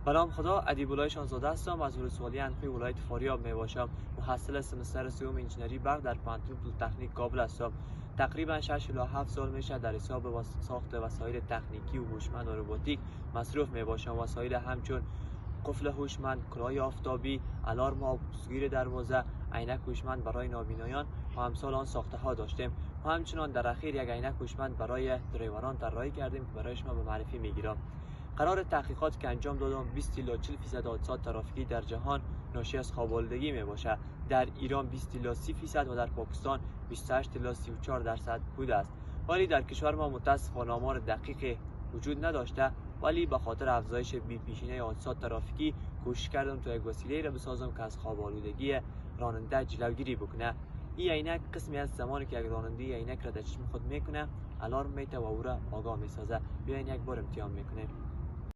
به نام خدا، ادیب الله شاهزاده هستم. از ولسوالی انخوی ولایت فاریاب می باشم. محصل سمستر سوم انجینری برق در پانتون پلیتکنیک کابل هستم. تقریبا 6 سال میشه در حساب ساخت وسایل تکنیکی و هوشمند و روباتیک مصروف می باشم. وسایل همچون قفل هوشمند، کلاه آفتابی، آلارم آبگیر دروازه، عینک هوشمند برای نابینایان و امثال آن ساخته ها داشتیم. و همچنان در اخیر یک عینک هوشمند برای دریوران طراحی کردیم که برای شما به معرفی میگیرم. قرار تحقیقات که انجام دادم 20 تا 40% حادثات ترافیکی در جهان ناشی از خواب‌آلودگی می باشه. در ایران 20 تا 30% و در پاکستان 28 تا 34% بوده است. ولی در کشور ما متاسفانه آمار دقیق وجود نداشته، ولی به خاطر افزایش بی‌پیشینه حادثات ترافیکی کوشش کردم تا یک وسیله را بسازم که از خواب‌آلودگی راننده جلوگیری بکنه. این عینک قسمی از زمانی که یک راننده عینک را در چشم خود میکنه، آلارم میته و او را آگاه میسازه. بیاین یک بار امتحان میکنیم.